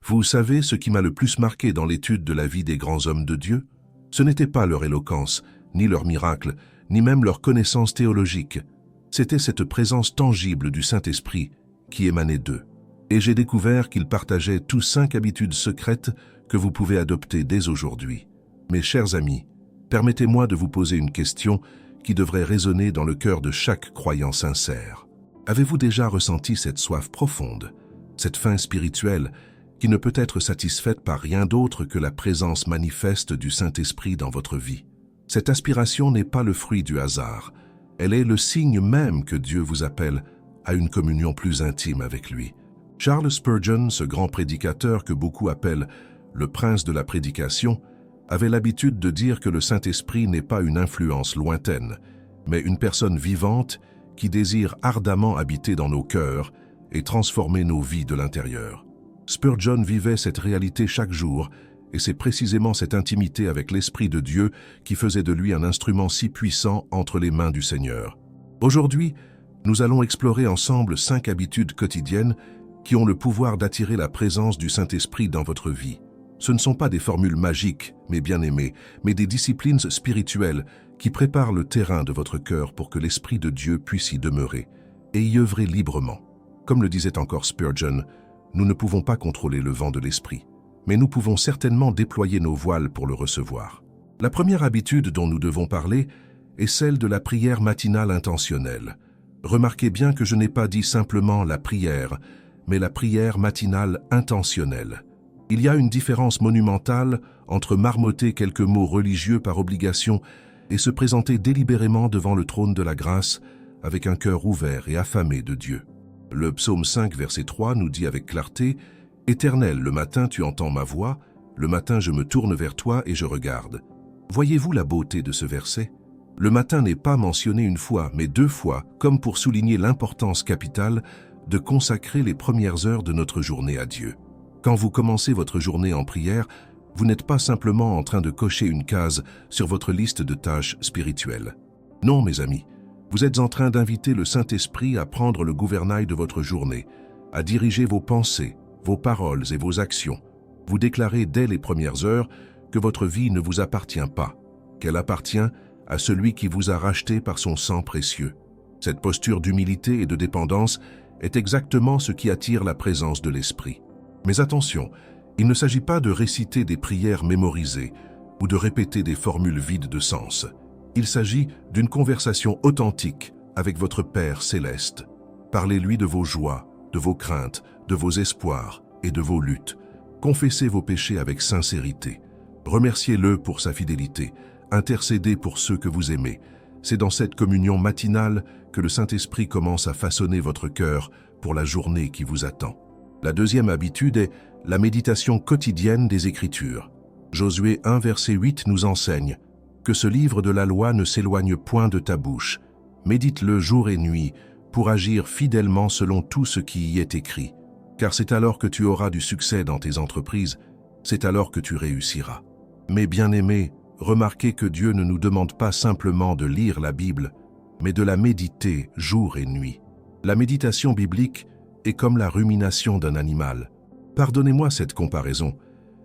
Vous savez ce qui m'a le plus marqué dans l'étude de la vie des grands hommes de Dieu? Ce n'était pas leur éloquence, ni leurs miracles, ni même leur connaissance théologique. C'était cette présence tangible du Saint-Esprit qui émanait d'eux. Et j'ai découvert qu'ils partageaient tous 5 habitudes secrètes que vous pouvez adopter dès aujourd'hui. Mes chers amis, permettez-moi de vous poser une question qui devrait résonner dans le cœur de chaque croyant sincère. Avez-vous déjà ressenti cette soif profonde, cette faim spirituelle qui ne peut être satisfaite par rien d'autre que la présence manifeste du Saint-Esprit dans votre vie? Cette aspiration n'est pas le fruit du hasard. Elle est le signe même que Dieu vous appelle à une communion plus intime avec lui. Charles Spurgeon, ce grand prédicateur que beaucoup appellent le prince de la prédication, avait l'habitude de dire que le Saint-Esprit n'est pas une influence lointaine, mais une personne vivante qui désire ardemment habiter dans nos cœurs et transformer nos vies de l'intérieur. Spurgeon vivait cette réalité chaque jour, et c'est précisément cette intimité avec l'Esprit de Dieu qui faisait de lui un instrument si puissant entre les mains du Seigneur. Aujourd'hui, nous allons explorer ensemble 5 habitudes quotidiennes qui ont le pouvoir d'attirer la présence du Saint-Esprit dans votre vie. Ce ne sont pas des formules magiques, mes bien-aimés, mais des disciplines spirituelles qui préparent le terrain de votre cœur pour que l'Esprit de Dieu puisse y demeurer et y œuvrer librement. Comme le disait encore Spurgeon, nous ne pouvons pas contrôler le vent de l'Esprit, mais nous pouvons certainement déployer nos voiles pour le recevoir. La première habitude dont nous devons parler est celle de la prière matinale intentionnelle. Remarquez bien que je n'ai pas dit simplement la prière, mais la prière matinale intentionnelle. Il y a une différence monumentale entre marmotter quelques mots religieux par obligation et se présenter délibérément devant le trône de la grâce avec un cœur ouvert et affamé de Dieu. Le psaume 5, verset 3 nous dit avec clarté « Éternel, le matin tu entends ma voix, le matin je me tourne vers toi et je regarde. » Voyez-vous la beauté de ce verset? Le matin n'est pas mentionné une fois, mais 2 fois, comme pour souligner l'importance capitale de consacrer les premières heures de notre journée à Dieu. Quand vous commencez votre journée en prière, vous n'êtes pas simplement en train de cocher une case sur votre liste de tâches spirituelles. Non, mes amis, vous êtes en train d'inviter le Saint-Esprit à prendre le gouvernail de votre journée, à diriger vos pensées, vos paroles et vos actions. Vous déclarez dès les premières heures que votre vie ne vous appartient pas, qu'elle appartient à celui qui vous a racheté par son sang précieux. Cette posture d'humilité et de dépendance est exactement ce qui attire la présence de l'Esprit. Mais attention, il ne s'agit pas de réciter des prières mémorisées ou de répéter des formules vides de sens. Il s'agit d'une conversation authentique avec votre Père céleste. Parlez-lui de vos joies, de vos craintes, de vos espoirs et de vos luttes. Confessez vos péchés avec sincérité. Remerciez-le pour sa fidélité. Intercédez pour ceux que vous aimez. C'est dans cette communion matinale que le Saint-Esprit commence à façonner votre cœur pour la journée qui vous attend. La deuxième habitude est la méditation quotidienne des Écritures. Josué 1, verset 8 nous enseigne que ce livre de la loi ne s'éloigne point de ta bouche. Médite-le jour et nuit pour agir fidèlement selon tout ce qui y est écrit. Car c'est alors que tu auras du succès dans tes entreprises, c'est alors que tu réussiras. Mes bien-aimés, remarquez que Dieu ne nous demande pas simplement de lire la Bible, mais de la méditer jour et nuit. La méditation biblique est comme la rumination d'un animal. Pardonnez-moi cette comparaison,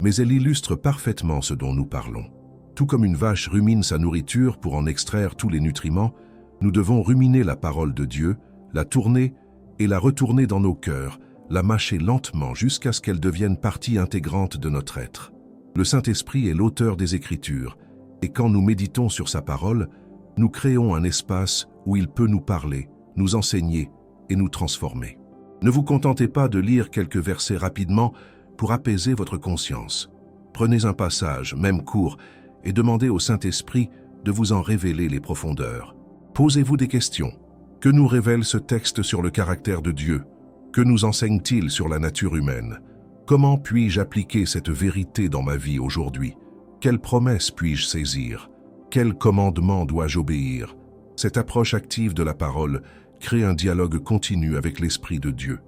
mais elle illustre parfaitement ce dont nous parlons. Tout comme une vache rumine sa nourriture pour en extraire tous les nutriments, nous devons ruminer la parole de Dieu, la tourner et la retourner dans nos cœurs, la mâcher lentement jusqu'à ce qu'elle devienne partie intégrante de notre être. Le Saint-Esprit est l'auteur des Écritures, et quand nous méditons sur sa parole, nous créons un espace où il peut nous parler, nous enseigner et nous transformer. Ne vous contentez pas de lire quelques versets rapidement pour apaiser votre conscience. Prenez un passage, même court, et demandez au Saint-Esprit de vous en révéler les profondeurs. Posez-vous des questions. Que nous révèle ce texte sur le caractère de Dieu? Que nous enseigne-t-il sur la nature humaine? Comment puis-je appliquer cette vérité dans ma vie aujourd'hui? Quelles promesses puis-je saisir? Quel commandement dois-je obéir? Cette approche active de la parole crée un dialogue continu avec l'Esprit de Dieu.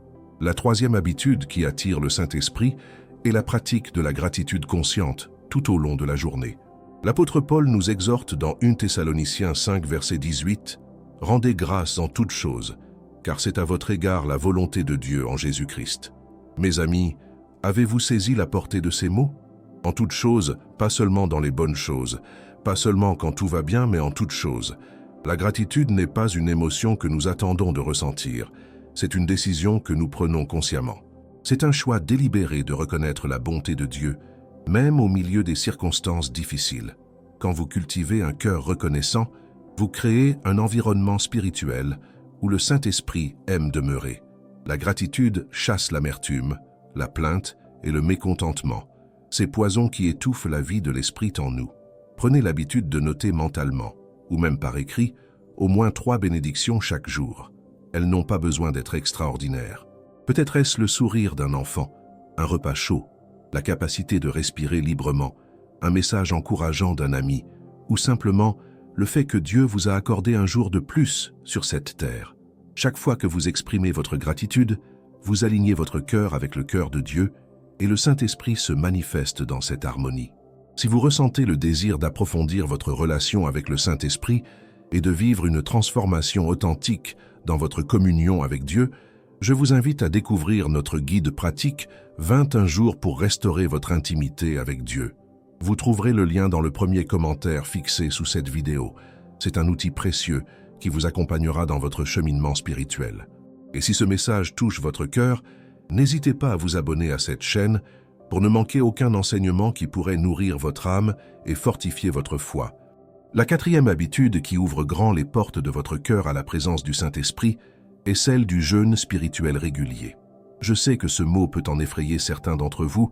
La troisième habitude qui attire le Saint-Esprit est la pratique de la gratitude consciente tout au long de la journée. L'apôtre Paul nous exhorte dans 1 Thessaloniciens 5, verset 18 « Rendez grâce en toutes choses, car c'est à votre égard la volonté de Dieu en Jésus-Christ. » Mes amis, Avez-vous saisi la portée de ces mots? En toutes choses, pas seulement dans les bonnes choses, pas seulement quand tout va bien, mais en toutes choses. La gratitude n'est pas une émotion que nous attendons de ressentir, c'est une décision que nous prenons consciemment. C'est un choix délibéré de reconnaître la bonté de Dieu, même au milieu des circonstances difficiles. Quand vous cultivez un cœur reconnaissant, vous créez un environnement spirituel où le Saint-Esprit aime demeurer. La gratitude chasse l'amertume, la plainte et le mécontentement, ces poisons qui étouffent la vie de l'esprit en nous. Prenez l'habitude de noter mentalement, ou même par écrit, au moins 3 bénédictions chaque jour. Elles n'ont pas besoin d'être extraordinaires. Peut-être est-ce le sourire d'un enfant, un repas chaud, la capacité de respirer librement, un message encourageant d'un ami, ou simplement le fait que Dieu vous a accordé un jour de plus sur cette terre. Chaque fois que vous exprimez votre gratitude, vous alignez votre cœur avec le cœur de Dieu et le Saint-Esprit se manifeste dans cette harmonie. Si vous ressentez le désir d'approfondir votre relation avec le Saint-Esprit et de vivre une transformation authentique dans votre communion avec Dieu, je vous invite à découvrir notre guide pratique 21 jours pour restaurer votre intimité avec Dieu. Vous trouverez le lien dans le premier commentaire fixé sous cette vidéo. C'est un outil précieux qui vous accompagnera dans votre cheminement spirituel. Et si ce message touche votre cœur, n'hésitez pas à vous abonner à cette chaîne pour ne manquer aucun enseignement qui pourrait nourrir votre âme et fortifier votre foi. La 4e habitude qui ouvre grand les portes de votre cœur à la présence du Saint-Esprit est celle du jeûne spirituel régulier. Je sais que ce mot peut en effrayer certains d'entre vous,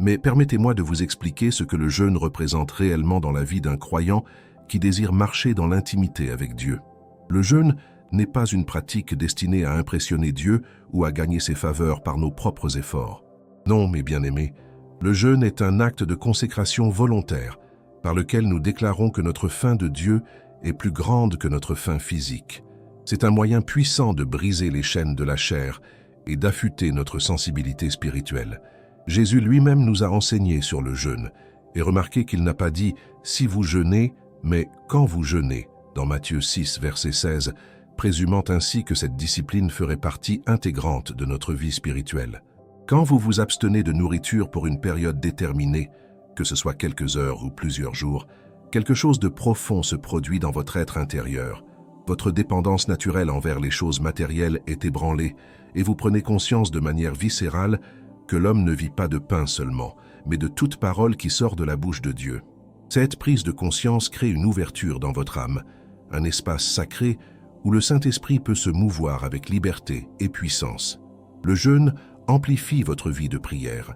mais permettez-moi de vous expliquer ce que le jeûne représente réellement dans la vie d'un croyant qui désire marcher dans l'intimité avec Dieu. Le jeûne n'est pas une pratique destinée à impressionner Dieu ou à gagner ses faveurs par nos propres efforts. Non, mes bien-aimés, le jeûne est un acte de consécration volontaire par lequel nous déclarons que notre faim de Dieu est plus grande que notre faim physique. C'est un moyen puissant de briser les chaînes de la chair et d'affûter notre sensibilité spirituelle. Jésus lui-même nous a enseigné sur le jeûne, et remarquez qu'il n'a pas dit « si vous jeûnez », mais « quand vous jeûnez » dans Matthieu 6, verset 16, présumant ainsi que cette discipline ferait partie intégrante de notre vie spirituelle. Quand vous vous abstenez de nourriture pour une période déterminée, que ce soit quelques heures ou plusieurs jours, quelque chose de profond se produit dans votre être intérieur. Votre dépendance naturelle envers les choses matérielles est ébranlée et vous prenez conscience de manière viscérale que l'homme ne vit pas de pain seulement, mais de toute parole qui sort de la bouche de Dieu. Cette prise de conscience crée une ouverture dans votre âme, un espace sacré où le Saint-Esprit peut se mouvoir avec liberté et puissance. Le jeûne amplifie votre vie de prière.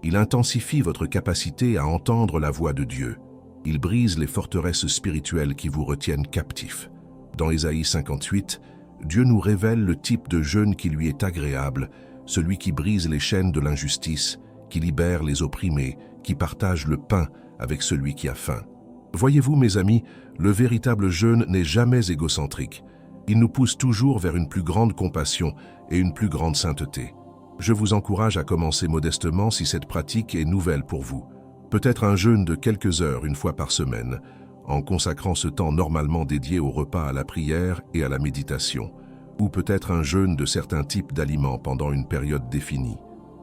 Il intensifie votre capacité à entendre la voix de Dieu. Il brise les forteresses spirituelles qui vous retiennent captifs. Dans Ésaïe 58, Dieu nous révèle le type de jeûne qui lui est agréable, celui qui brise les chaînes de l'injustice, qui libère les opprimés, qui partage le pain avec celui qui a faim. Voyez-vous, mes amis, le véritable jeûne n'est jamais égocentrique. Il nous pousse toujours vers une plus grande compassion et une plus grande sainteté. Je vous encourage à commencer modestement si cette pratique est nouvelle pour vous. Peut-être un jeûne de quelques heures une fois par semaine, en consacrant ce temps normalement dédié au repas, à la prière et à la méditation, ou peut-être un jeûne de certains types d'aliments pendant une période définie.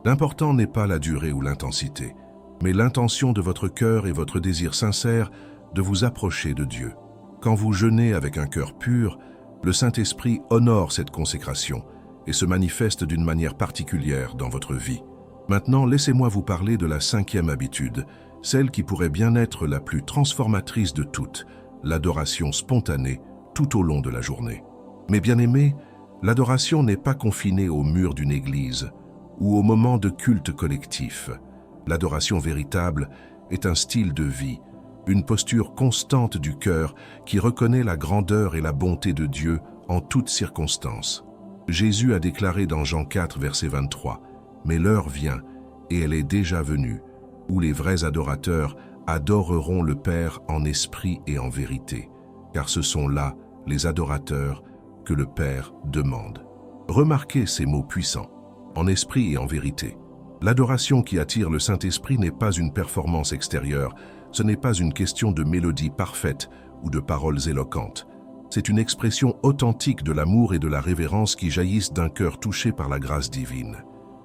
L'important n'est pas la durée ou l'intensité, mais l'intention de votre cœur et votre désir sincère de vous approcher de Dieu. Quand vous jeûnez avec un cœur pur, le Saint-Esprit honore cette consécration et se manifeste d'une manière particulière dans votre vie. Maintenant, laissez-moi vous parler de la 5e habitude, celle qui pourrait bien être la plus transformatrice de toutes, l'adoration spontanée tout au long de la journée. Mes bien-aimés, l'adoration n'est pas confinée aux murs d'une église ou au moment de culte collectif. L'adoration véritable est un style de vie, une posture constante du cœur qui reconnaît la grandeur et la bonté de Dieu en toutes circonstances. Jésus a déclaré dans Jean 4, verset 23, « Mais l'heure vient, et elle est déjà venue, où les vrais adorateurs adoreront le Père en esprit et en vérité, car ce sont là les adorateurs que le Père demande. » Remarquez ces mots puissants, en esprit et en vérité. L'adoration qui attire le Saint-Esprit n'est pas une performance extérieure, ce n'est pas une question de mélodie parfaite ou de paroles éloquentes. C'est une expression authentique de l'amour et de la révérence qui jaillissent d'un cœur touché par la grâce divine.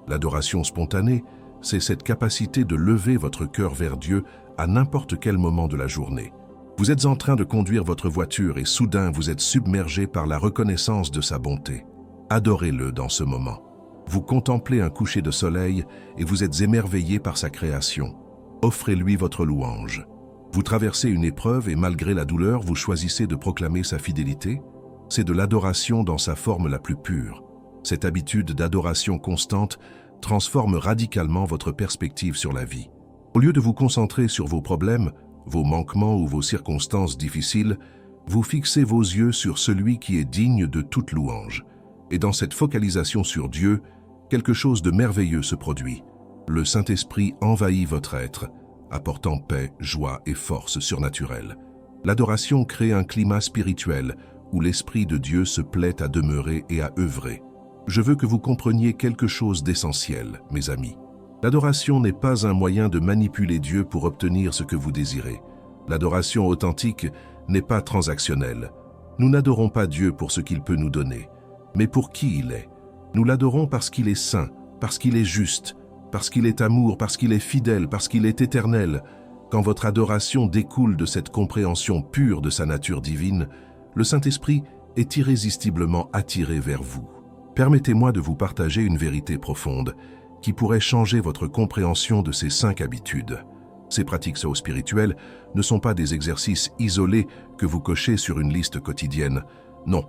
L'adoration spontanée, c'est cette capacité de lever votre cœur vers Dieu à n'importe quel moment de la journée. Vous êtes en train de conduire votre voiture et soudain vous êtes submergé par la reconnaissance de sa bonté. Adorez-le dans ce moment. Vous contemplez un coucher de soleil et vous êtes émerveillé par sa création. Offrez-lui votre louange. Vous traversez une épreuve et malgré la douleur, vous choisissez de proclamer sa fidélité. C'est de l'adoration dans sa forme la plus pure. Cette habitude d'adoration constante transforme radicalement votre perspective sur la vie. Au lieu de vous concentrer sur vos problèmes, vos manquements ou vos circonstances difficiles, vous fixez vos yeux sur celui qui est digne de toute louange. Et dans cette focalisation sur Dieu, quelque chose de merveilleux se produit. Le Saint-Esprit envahit votre être, apportant paix, joie et force surnaturelle. L'adoration crée un climat spirituel où l'Esprit de Dieu se plaît à demeurer et à œuvrer. Je veux que vous compreniez quelque chose d'essentiel, mes amis. L'adoration n'est pas un moyen de manipuler Dieu pour obtenir ce que vous désirez. L'adoration authentique n'est pas transactionnelle. Nous n'adorons pas Dieu pour ce qu'il peut nous donner, mais pour qui il est. Nous l'adorons parce qu'il est saint, parce qu'il est juste, parce qu'il est amour, parce qu'il est fidèle, parce qu'il est éternel. Quand votre adoration découle de cette compréhension pure de sa nature divine, le Saint-Esprit est irrésistiblement attiré vers vous. Permettez-moi de vous partager une vérité profonde qui pourrait changer votre compréhension de ces 5 habitudes. Ces pratiques spirituelles ne sont pas des exercices isolés que vous cochez sur une liste quotidienne. Non,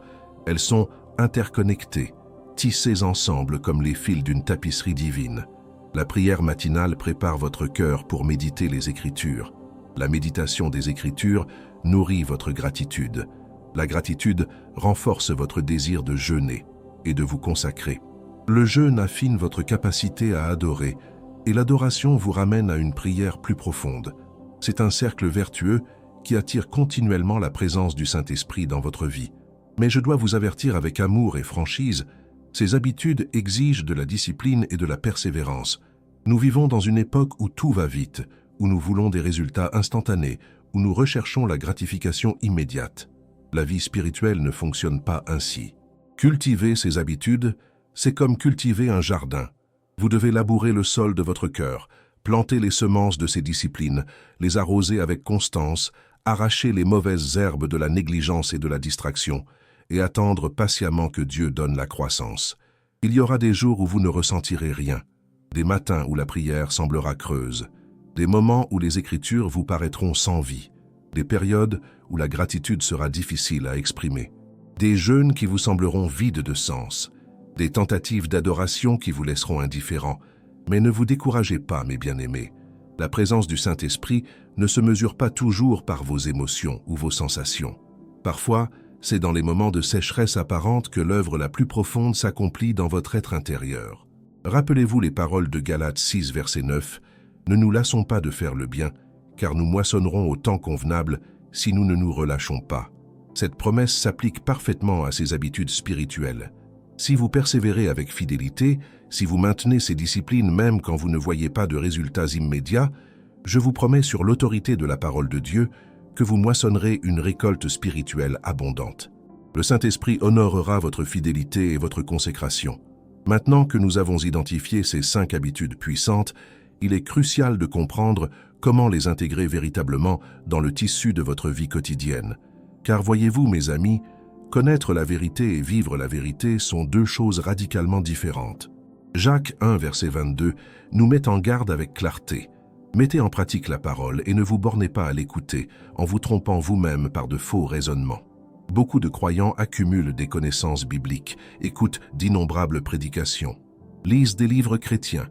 elles sont interconnectées, tissées ensemble comme les fils d'une tapisserie divine. La prière matinale prépare votre cœur pour méditer les Écritures. La méditation des Écritures nourrit votre gratitude. La gratitude renforce votre désir de jeûner et de vous consacrer. Le jeûne affine votre capacité à adorer et l'adoration vous ramène à une prière plus profonde. C'est un cercle vertueux qui attire continuellement la présence du Saint-Esprit dans votre vie. Mais je dois vous avertir avec amour et franchise, ces habitudes exigent de la discipline et de la persévérance. Nous vivons dans une époque où tout va vite, où nous voulons des résultats instantanés, où nous recherchons la gratification immédiate. La vie spirituelle ne fonctionne pas ainsi. Cultiver ces habitudes, c'est comme cultiver un jardin. Vous devez labourer le sol de votre cœur, planter les semences de ces disciplines, les arroser avec constance, arracher les mauvaises herbes de la négligence et de la distraction, et attendre patiemment que Dieu donne la croissance. Il y aura des jours où vous ne ressentirez rien, des matins où la prière semblera creuse, des moments où les Écritures vous paraîtront sans vie, des périodes où la gratitude sera difficile à exprimer, des jeûnes qui vous sembleront vides de sens, des tentatives d'adoration qui vous laisseront indifférents. Mais ne vous découragez pas, mes bien-aimés. La présence du Saint-Esprit ne se mesure pas toujours par vos émotions ou vos sensations. Parfois, c'est dans les moments de sécheresse apparente que l'œuvre la plus profonde s'accomplit dans votre être intérieur. Rappelez-vous les paroles de Galates 6, verset 9. « Ne nous lassons pas de faire le bien, car nous moissonnerons au temps convenable si nous ne nous relâchons pas. » Cette promesse s'applique parfaitement à ces habitudes spirituelles. Si vous persévérez avec fidélité, si vous maintenez ces disciplines même quand vous ne voyez pas de résultats immédiats, je vous promets sur l'autorité de la parole de Dieu que vous moissonnerez une récolte spirituelle abondante. Le Saint-Esprit honorera votre fidélité et votre consécration. Maintenant que nous avons identifié ces 5 habitudes puissantes, il est crucial de comprendre comment les intégrer véritablement dans le tissu de votre vie quotidienne. Car voyez-vous, mes amis, connaître la vérité et vivre la vérité sont 2 choses radicalement différentes. Jacques 1, verset 22, nous met en garde avec clarté. Mettez en pratique la parole et ne vous bornez pas à l'écouter en vous trompant vous-même par de faux raisonnements. Beaucoup de croyants accumulent des connaissances bibliques, écoutent d'innombrables prédications, lisent des livres chrétiens,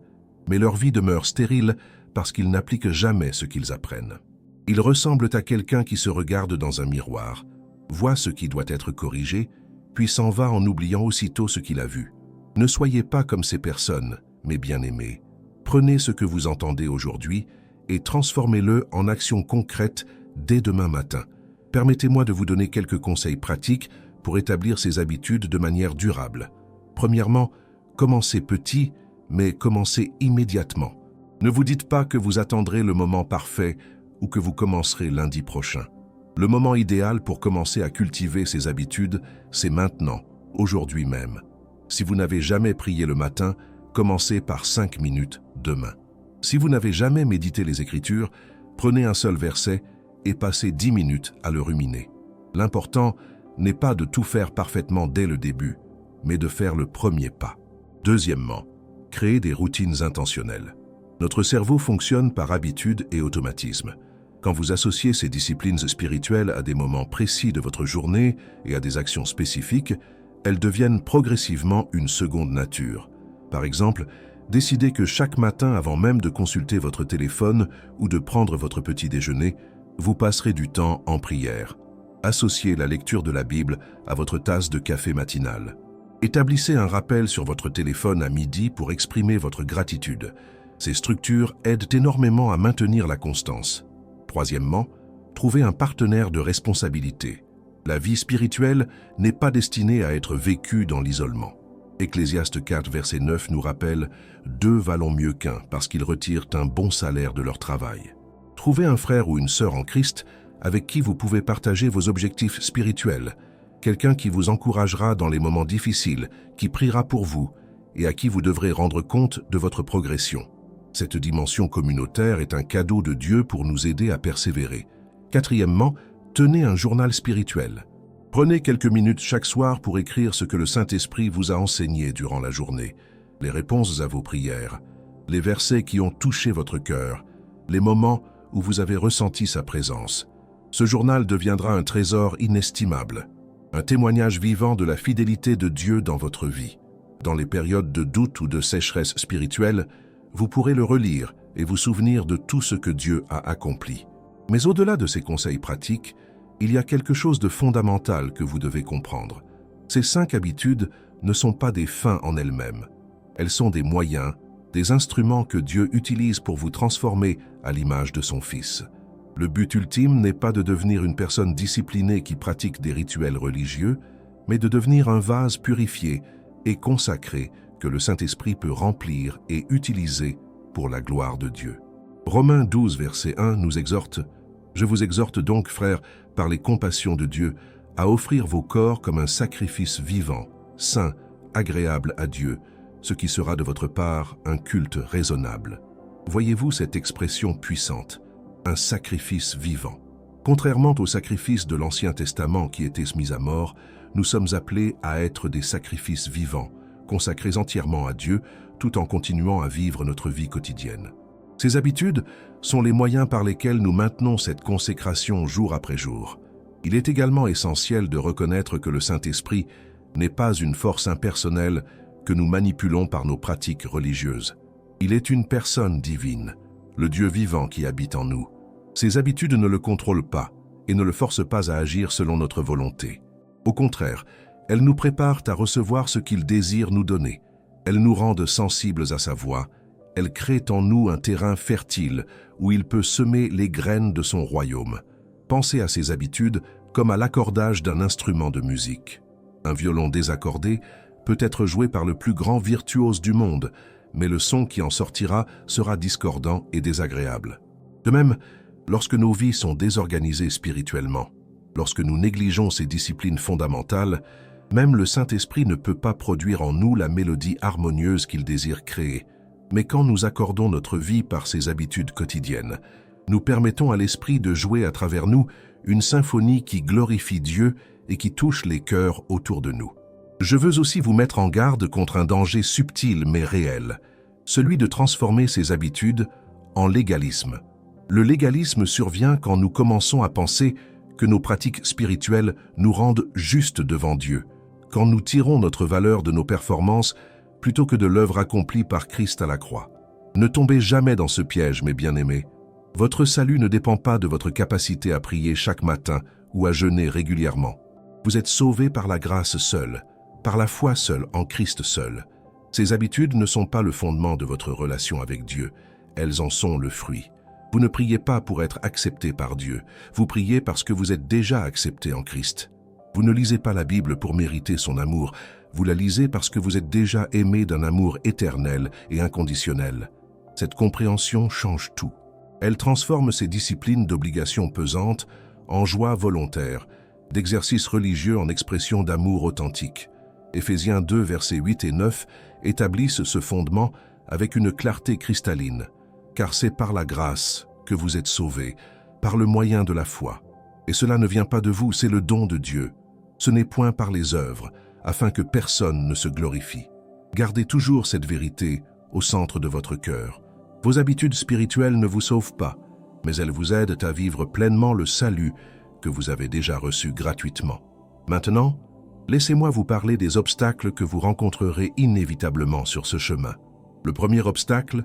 mais leur vie demeure stérile parce qu'ils n'appliquent jamais ce qu'ils apprennent. Ils ressemblent à quelqu'un qui se regarde dans un miroir, voit ce qui doit être corrigé, puis s'en va en oubliant aussitôt ce qu'il a vu. Ne soyez pas comme ces personnes, mes bien-aimés. Prenez ce que vous entendez aujourd'hui et transformez-le en action concrète dès demain matin. Permettez-moi de vous donner quelques conseils pratiques pour établir ces habitudes de manière durable. Premièrement, commencez petit, mais commencez immédiatement. Ne vous dites pas que vous attendrez le moment parfait ou que vous commencerez lundi prochain. Le moment idéal pour commencer à cultiver ces habitudes, c'est maintenant, aujourd'hui même. Si vous n'avez jamais prié le matin, commencez par 5 minutes demain. Si vous n'avez jamais médité les Écritures, prenez un seul verset et passez 10 minutes à le ruminer. L'important n'est pas de tout faire parfaitement dès le début, mais de faire le premier pas. Deuxièmement, créer des routines intentionnelles. Notre cerveau fonctionne par habitude et automatisme. Quand vous associez ces disciplines spirituelles à des moments précis de votre journée et à des actions spécifiques, elles deviennent progressivement une seconde nature. Par exemple, décidez que chaque matin, avant même de consulter votre téléphone ou de prendre votre petit déjeuner, vous passerez du temps en prière. Associez la lecture de la Bible à votre tasse de café matinale. Établissez un rappel sur votre téléphone à midi pour exprimer votre gratitude. Ces structures aident énormément à maintenir la constance. Troisièmement, trouvez un partenaire de responsabilité. La vie spirituelle n'est pas destinée à être vécue dans l'isolement. Ecclésiaste 4, verset 9 nous rappelle « Deux valent mieux qu'un parce qu'ils retirent un bon salaire de leur travail ». Trouvez un frère ou une sœur en Christ avec qui vous pouvez partager vos objectifs spirituels, quelqu'un qui vous encouragera dans les moments difficiles, qui priera pour vous et à qui vous devrez rendre compte de votre progression. Cette dimension communautaire est un cadeau de Dieu pour nous aider à persévérer. Quatrièmement, tenez un journal spirituel. Prenez quelques minutes chaque soir pour écrire ce que le Saint-Esprit vous a enseigné durant la journée, les réponses à vos prières, les versets qui ont touché votre cœur, les moments où vous avez ressenti sa présence. Ce journal deviendra un trésor inestimable, un témoignage vivant de la fidélité de Dieu dans votre vie. Dans les périodes de doute ou de sécheresse spirituelle, vous pourrez le relire et vous souvenir de tout ce que Dieu a accompli. Mais au-delà de ces conseils pratiques, il y a quelque chose de fondamental que vous devez comprendre. Ces 5 habitudes ne sont pas des fins en elles-mêmes. Elles sont des moyens, des instruments que Dieu utilise pour vous transformer à l'image de son Fils. Le but ultime n'est pas de devenir une personne disciplinée qui pratique des rituels religieux, mais de devenir un vase purifié et consacré que le Saint-Esprit peut remplir et utiliser pour la gloire de Dieu. Romains 12, verset 1 nous exhorte « Je vous exhorte donc, frères, par les compassions de Dieu, à offrir vos corps comme un sacrifice vivant, saint, agréable à Dieu, ce qui sera de votre part un culte raisonnable. » Voyez-vous cette expression puissante, un sacrifice vivant. Contrairement au sacrifice de l'Ancien Testament qui était mis à mort, nous sommes appelés à être des sacrifices vivants, consacrés entièrement à Dieu, tout en continuant à vivre notre vie quotidienne. Ces habitudes sont les moyens par lesquels nous maintenons cette consécration jour après jour. Il est également essentiel de reconnaître que le Saint-Esprit n'est pas une force impersonnelle que nous manipulons par nos pratiques religieuses. Il est une personne divine, le Dieu vivant qui habite en nous. Ces habitudes ne le contrôlent pas et ne le forcent pas à agir selon notre volonté. Au contraire, elles nous préparent à recevoir ce qu'il désire nous donner. Elles nous rendent sensibles à sa voix. Elles créent en nous un terrain fertile où il peut semer les graines de son royaume. Pensez à ces habitudes comme à l'accordage d'un instrument de musique. Un violon désaccordé peut être joué par le plus grand virtuose du monde, mais le son qui en sortira sera discordant et désagréable. De même, lorsque nos vies sont désorganisées spirituellement, lorsque nous négligeons ces disciplines fondamentales, même le Saint-Esprit ne peut pas produire en nous la mélodie harmonieuse qu'il désire créer. Mais quand nous accordons notre vie par ces habitudes quotidiennes, nous permettons à l'Esprit de jouer à travers nous une symphonie qui glorifie Dieu et qui touche les cœurs autour de nous. Je veux aussi vous mettre en garde contre un danger subtil mais réel, celui de transformer ces habitudes en légalisme. Le légalisme survient quand nous commençons à penser que nos pratiques spirituelles nous rendent justes devant Dieu, quand nous tirons notre valeur de nos performances plutôt que de l'œuvre accomplie par Christ à la croix. Ne tombez jamais dans ce piège, mes bien-aimés. Votre salut ne dépend pas de votre capacité à prier chaque matin ou à jeûner régulièrement. Vous êtes sauvés par la grâce seule, par la foi seule, en Christ seul. Ces habitudes ne sont pas le fondement de votre relation avec Dieu, elles en sont le fruit. Vous ne priez pas pour être accepté par Dieu, vous priez parce que vous êtes déjà accepté en Christ. Vous ne lisez pas la Bible pour mériter son amour, vous la lisez parce que vous êtes déjà aimé d'un amour éternel et inconditionnel. Cette compréhension change tout. Elle transforme ces disciplines d'obligations pesantes en joie volontaire, d'exercices religieux en expression d'amour authentique. Éphésiens 2, versets 8 et 9 établissent ce fondement avec une clarté cristalline. car c'est par la grâce que vous êtes sauvés, par le moyen de la foi. Et cela ne vient pas de vous, c'est le don de Dieu. Ce n'est point par les œuvres, afin que personne ne se glorifie. Gardez toujours cette vérité au centre de votre cœur. Vos habitudes spirituelles ne vous sauvent pas, mais elles vous aident à vivre pleinement le salut que vous avez déjà reçu gratuitement. Maintenant, laissez-moi vous parler des obstacles que vous rencontrerez inévitablement sur ce chemin. Le premier obstacle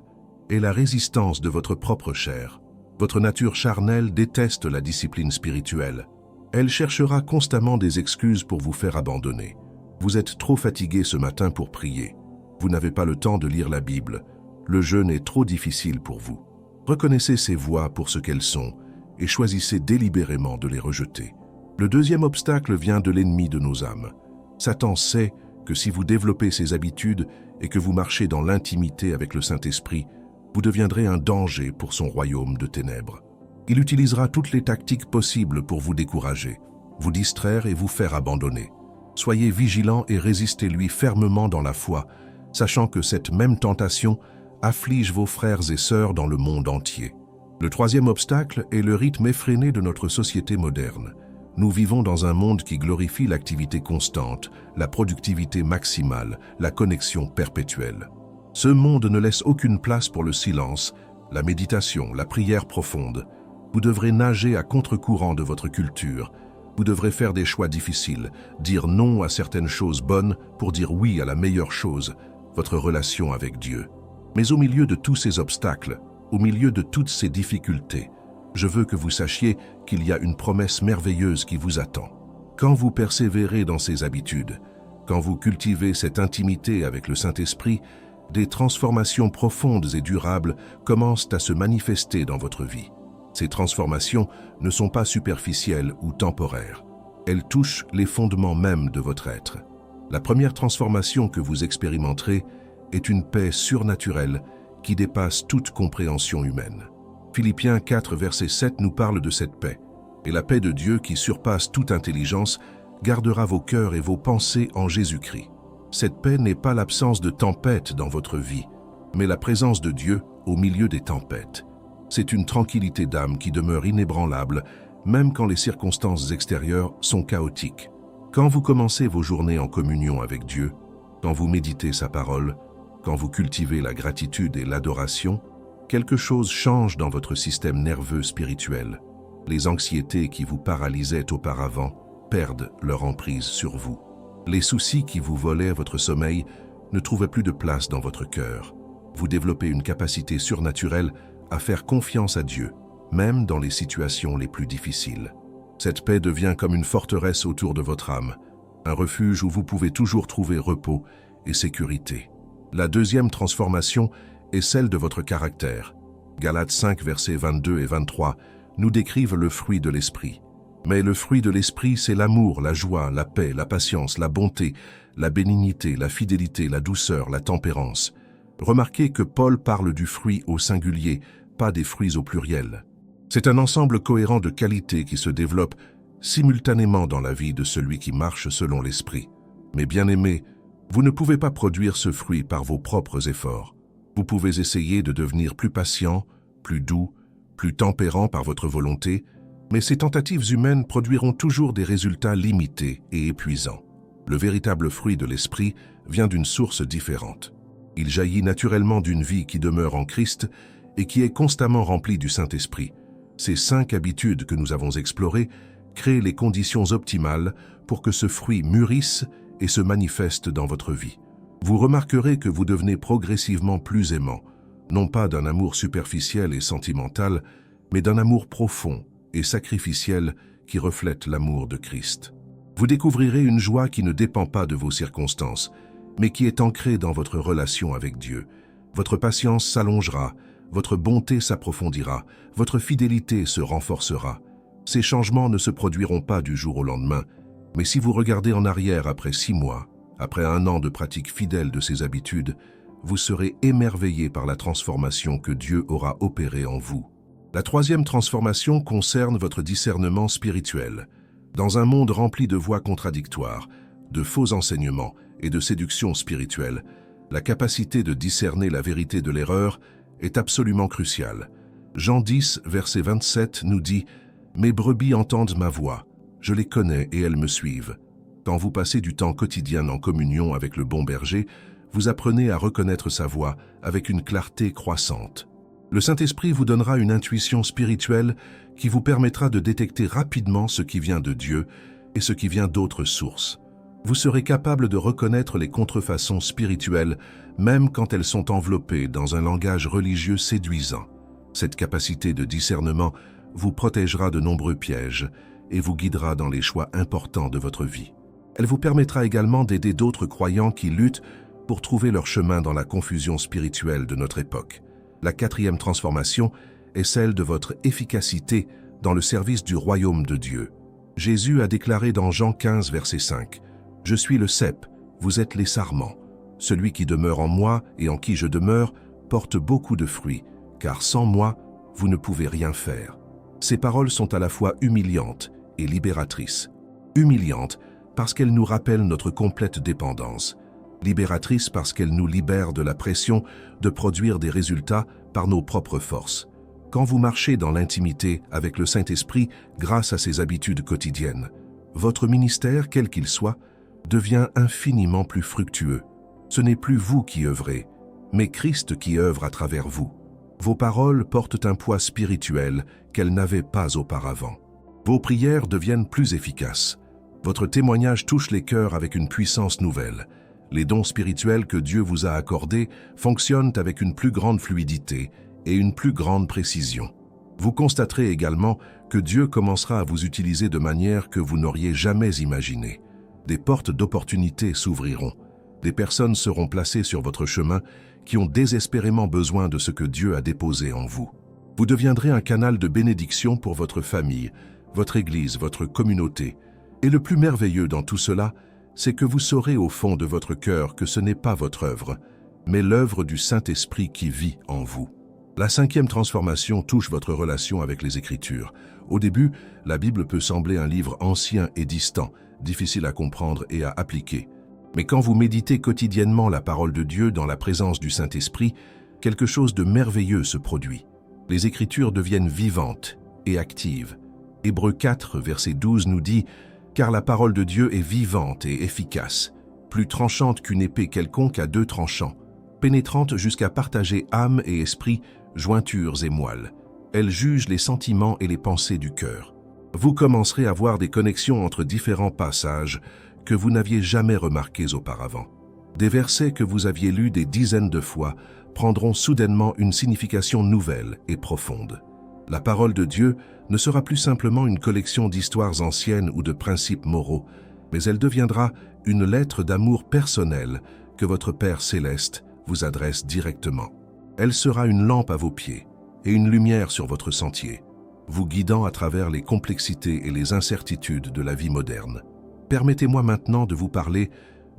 est la résistance de votre propre chair. Votre nature charnelle déteste la discipline spirituelle. Elle cherchera constamment des excuses pour vous faire abandonner. Vous êtes trop fatigué ce matin pour prier. Vous n'avez pas le temps de lire la Bible. Le jeûne est trop difficile pour vous. Reconnaissez ces voix pour ce qu'elles sont et choisissez délibérément de les rejeter. Le deuxième obstacle vient de l'ennemi de nos âmes. Satan sait que si vous développez ces habitudes et que vous marchez dans l'intimité avec le Saint-Esprit, vous deviendrez un danger pour son royaume de ténèbres. Il utilisera toutes les tactiques possibles pour vous décourager, vous distraire et vous faire abandonner. Soyez vigilants et résistez-lui fermement dans la foi, sachant que cette même tentation afflige vos frères et sœurs dans le monde entier. Le troisième obstacle est le rythme effréné de notre société moderne. Nous vivons dans un monde qui glorifie l'activité constante, la productivité maximale, la connexion perpétuelle. Ce monde ne laisse aucune place pour le silence, la méditation, la prière profonde. Vous devrez nager à contre-courant de votre culture. Vous devrez faire des choix difficiles, dire non à certaines choses bonnes pour dire oui à la meilleure chose, votre relation avec Dieu. Mais au milieu de tous ces obstacles, au milieu de toutes ces difficultés, je veux que vous sachiez qu'il y a une promesse merveilleuse qui vous attend. Quand vous persévérez dans ces habitudes, quand vous cultivez cette intimité avec le Saint-Esprit, des transformations profondes et durables commencent à se manifester dans votre vie. Ces transformations ne sont pas superficielles ou temporaires. Elles touchent les fondements mêmes de votre être. La première transformation que vous expérimenterez est une paix surnaturelle qui dépasse toute compréhension humaine. Philippiens 4, verset 7 nous parle de cette paix. Et la paix de Dieu qui surpasse toute intelligence gardera vos cœurs et vos pensées en Jésus-Christ. Cette paix n'est pas l'absence de tempête dans votre vie, mais la présence de Dieu au milieu des tempêtes. C'est une tranquillité d'âme qui demeure inébranlable, même quand les circonstances extérieures sont chaotiques. Quand vous commencez vos journées en communion avec Dieu, quand vous méditez sa parole, quand vous cultivez la gratitude et l'adoration, quelque chose change dans votre système nerveux spirituel. Les anxiétés qui vous paralysaient auparavant perdent leur emprise sur vous. Les soucis qui vous volaient votre sommeil ne trouvaient plus de place dans votre cœur. Vous développez une capacité surnaturelle à faire confiance à Dieu, même dans les situations les plus difficiles. Cette paix devient comme une forteresse autour de votre âme, un refuge où vous pouvez toujours trouver repos et sécurité. La deuxième transformation est celle de votre caractère. Galates 5, versets 22 et 23 nous décrivent le fruit de l'esprit. Mais le fruit de l'esprit, c'est l'amour, la joie, la paix, la patience, la bonté, la bénignité, la fidélité, la douceur, la tempérance. Remarquez que Paul parle du fruit au singulier, pas des fruits au pluriel. C'est un ensemble cohérent de qualités qui se développe simultanément dans la vie de celui qui marche selon l'esprit. Mais bien-aimés, vous ne pouvez pas produire ce fruit par vos propres efforts. Vous pouvez essayer de devenir plus patient, plus doux, plus tempérant par votre volonté, mais ces tentatives humaines produiront toujours des résultats limités et épuisants. Le véritable fruit de l'esprit vient d'une source différente. Il jaillit naturellement d'une vie qui demeure en Christ et qui est constamment remplie du Saint-Esprit. Ces 5 habitudes que nous avons explorées créent les conditions optimales pour que ce fruit mûrisse et se manifeste dans votre vie. Vous remarquerez que vous devenez progressivement plus aimant, non pas d'un amour superficiel et sentimental, mais d'un amour profond et sacrificiel qui reflète l'amour de Christ. Vous découvrirez une joie qui ne dépend pas de vos circonstances, mais qui est ancrée dans votre relation avec Dieu. Votre patience s'allongera, votre bonté s'approfondira, votre fidélité se renforcera. Ces changements ne se produiront pas du jour au lendemain, mais si vous regardez en arrière après 6 mois, après 1 an de pratique fidèle de ces habitudes, vous serez émerveillé par la transformation que Dieu aura opérée en vous. La troisième transformation concerne votre discernement spirituel. Dans un monde rempli de voix contradictoires, de faux enseignements et de séductions spirituelles, la capacité de discerner la vérité de l'erreur est absolument crucial. Jean 10, verset 27 nous dit « Mes brebis entendent ma voix, je les connais et elles me suivent ». Quand vous passez du temps quotidien en communion avec le bon berger, vous apprenez à reconnaître sa voix avec une clarté croissante. Le Saint-Esprit vous donnera une intuition spirituelle qui vous permettra de détecter rapidement ce qui vient de Dieu et ce qui vient d'autres sources. Vous serez capable de reconnaître les contrefaçons spirituelles, même quand elles sont enveloppées dans un langage religieux séduisant. Cette capacité de discernement vous protégera de nombreux pièges et vous guidera dans les choix importants de votre vie. Elle vous permettra également d'aider d'autres croyants qui luttent pour trouver leur chemin dans la confusion spirituelle de notre époque. La quatrième transformation est celle de votre efficacité dans le service du royaume de Dieu. Jésus a déclaré dans Jean 15, verset 5, « Je suis le cep, vous êtes les sarments. Celui qui demeure en moi et en qui je demeure porte beaucoup de fruits, car sans moi, vous ne pouvez rien faire. » Ces paroles sont à la fois humiliantes et libératrices. Humiliantes parce qu'elles nous rappellent notre complète dépendance. Libératrices parce qu'elles nous libèrent de la pression de produire des résultats par nos propres forces. Quand vous marchez dans l'intimité avec le Saint-Esprit grâce à ses habitudes quotidiennes, votre ministère, quel qu'il soit, devient infiniment plus fructueux. Ce n'est plus vous qui œuvrez, mais Christ qui œuvre à travers vous. Vos paroles portent un poids spirituel qu'elles n'avaient pas auparavant. Vos prières deviennent plus efficaces. Votre témoignage touche les cœurs avec une puissance nouvelle. Les dons spirituels que Dieu vous a accordés fonctionnent avec une plus grande fluidité et une plus grande précision. Vous constaterez également que Dieu commencera à vous utiliser de manière que vous n'auriez jamais imaginée. Des portes d'opportunité s'ouvriront. Des personnes seront placées sur votre chemin qui ont désespérément besoin de ce que Dieu a déposé en vous. Vous deviendrez un canal de bénédiction pour votre famille, votre Église, votre communauté. Et le plus merveilleux dans tout cela, c'est que vous saurez au fond de votre cœur que ce n'est pas votre œuvre, mais l'œuvre du Saint-Esprit qui vit en vous. La cinquième transformation touche votre relation avec les Écritures. Au début, la Bible peut sembler un livre ancien et distant, difficile à comprendre et à appliquer. Mais quand vous méditez quotidiennement la parole de Dieu dans la présence du Saint-Esprit, quelque chose de merveilleux se produit. Les Écritures deviennent vivantes et actives. Hébreux 4, verset 12 nous dit « Car la parole de Dieu est vivante et efficace, plus tranchante qu'une épée quelconque à deux tranchants, pénétrante jusqu'à partager âme et esprit, jointures et moelle. Elle juge les sentiments et les pensées du cœur. » Vous commencerez à voir des connexions entre différents passages que vous n'aviez jamais remarqués auparavant. Des versets que vous aviez lus des dizaines de fois prendront soudainement une signification nouvelle et profonde. La parole de Dieu ne sera plus simplement une collection d'histoires anciennes ou de principes moraux, mais elle deviendra une lettre d'amour personnel que votre Père céleste vous adresse directement. Elle sera une lampe à vos pieds et une lumière sur votre sentier, vous guidant à travers les complexités et les incertitudes de la vie moderne. Permettez-moi maintenant de vous parler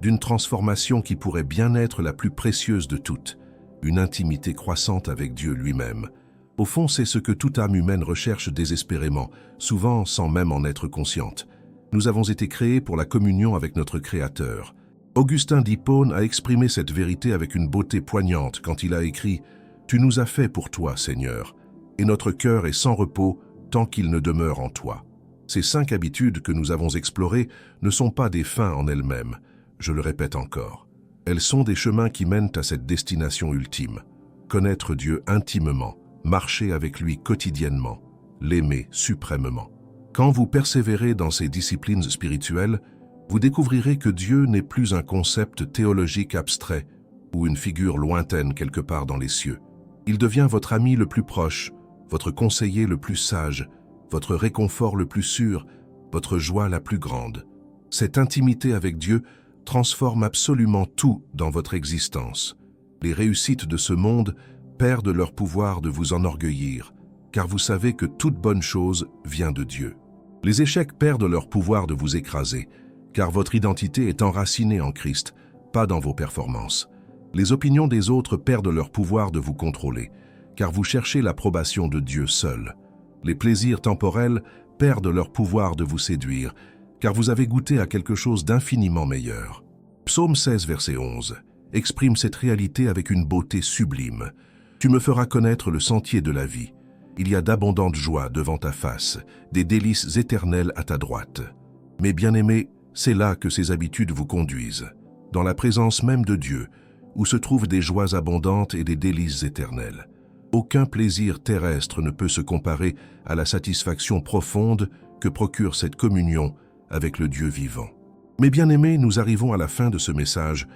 d'une transformation qui pourrait bien être la plus précieuse de toutes, une intimité croissante avec Dieu lui-même. Au fond, c'est ce que toute âme humaine recherche désespérément, souvent sans même en être consciente. Nous avons été créés pour la communion avec notre Créateur. Augustin d'Hippone a exprimé cette vérité avec une beauté poignante quand il a écrit « Tu nous as fait pour toi, Seigneur, et notre cœur est sans repos tant qu'il ne demeure en toi. » Ces 5 habitudes que nous avons explorées ne sont pas des fins en elles-mêmes, je le répète encore. Elles sont des chemins qui mènent à cette destination ultime. Connaître Dieu intimement, marcher avec lui quotidiennement, l'aimer suprêmement. Quand vous persévérez dans ces disciplines spirituelles, vous découvrirez que Dieu n'est plus un concept théologique abstrait ou une figure lointaine quelque part dans les cieux. Il devient votre ami le plus proche, votre conseiller le plus sage, votre réconfort le plus sûr, votre joie la plus grande. Cette intimité avec Dieu transforme absolument tout dans votre existence. Les réussites de ce monde perdent leur pouvoir de vous enorgueillir, car vous savez que toute bonne chose vient de Dieu. Les échecs perdent leur pouvoir de vous écraser, car votre identité est enracinée en Christ, pas dans vos performances. Les opinions des autres perdent leur pouvoir de vous contrôler, car vous cherchez l'approbation de Dieu seul. Les plaisirs temporels perdent leur pouvoir de vous séduire, car vous avez goûté à quelque chose d'infiniment meilleur. Psaume 16, verset 11, exprime cette réalité avec une beauté sublime. Tu me feras connaître le sentier de la vie. Il y a d'abondantes joies devant ta face, des délices éternelles à ta droite. Mes bien-aimés, c'est là que ces habitudes vous conduisent, dans la présence même de Dieu, où se trouvent des joies abondantes et des délices éternelles. Aucun plaisir terrestre ne peut se comparer à la satisfaction profonde que procure cette communion avec le Dieu vivant. Mes bien-aimés, nous arrivons à la fin de ce message,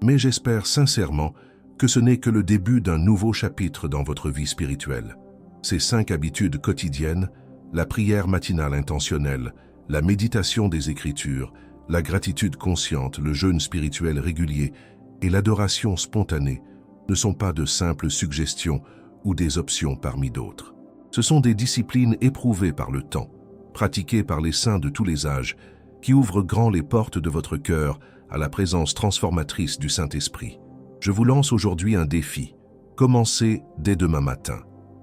mais j'espère sincèrement que ce n'est que le début d'un nouveau chapitre dans votre vie spirituelle. Ces 5 habitudes quotidiennes, la prière matinale intentionnelle, la méditation des Écritures, la gratitude consciente, le jeûne spirituel régulier et l'adoration spontanée ne sont pas de simples suggestions ou des options parmi d'autres. Ce sont des disciplines éprouvées par le temps, pratiquées par les saints de tous les âges, qui ouvrent grand les portes de votre cœur à la présence transformatrice du Saint-Esprit. Je vous lance aujourd'hui un défi. Commencez dès demain matin.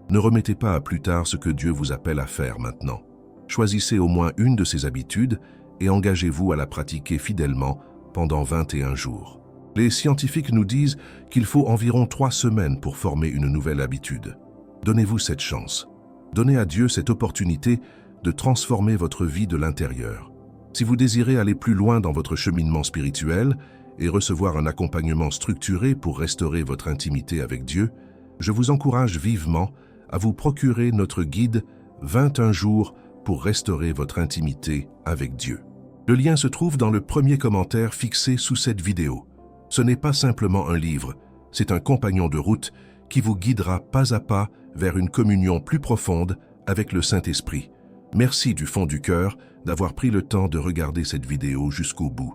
Ne remettez pas à plus tard ce que Dieu vous appelle à faire maintenant. Choisissez au moins une de ces habitudes et engagez-vous à la pratiquer fidèlement pendant 21 jours. Les scientifiques nous disent qu'il faut environ 3 semaines pour former une nouvelle habitude. Donnez-vous cette chance. Donnez à Dieu cette opportunité de transformer votre vie de l'intérieur. Si vous désirez aller plus loin dans votre cheminement spirituel et recevoir un accompagnement structuré pour restaurer votre intimité avec Dieu, je vous encourage vivement à vous procurer notre guide 21 jours pour restaurer votre intimité avec Dieu. Le lien se trouve dans le premier commentaire fixé sous cette vidéo. Ce n'est pas simplement un livre, c'est un compagnon de route qui vous guidera pas à pas vers une communion plus profonde avec le Saint-Esprit. Merci du fond du cœur d'avoir pris le temps de regarder cette vidéo jusqu'au bout.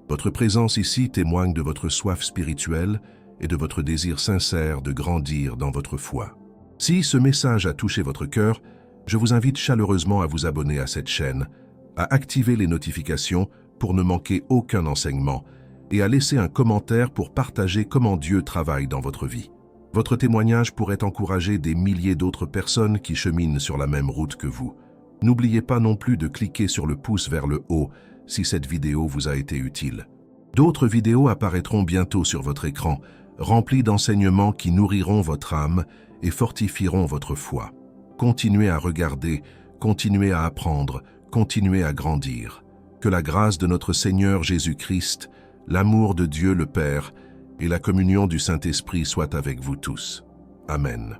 Votre présence ici témoigne de votre soif spirituelle et de votre désir sincère de grandir dans votre foi. Si ce message a touché votre cœur, je vous invite chaleureusement à vous abonner à cette chaîne, à activer les notifications pour ne manquer aucun enseignement et à laisser un commentaire pour partager comment Dieu travaille dans votre vie. Votre témoignage pourrait encourager des milliers d'autres personnes qui cheminent sur la même route que vous. N'oubliez pas non plus de cliquer sur le pouce vers le haut si cette vidéo vous a été utile. D'autres vidéos apparaîtront bientôt sur votre écran, remplies d'enseignements qui nourriront votre âme et fortifieront votre foi. Continuez à regarder, continuez à apprendre, continuez à grandir. Que la grâce de notre Seigneur Jésus-Christ, l'amour de Dieu le Père et la communion du Saint-Esprit soient avec vous tous. Amen.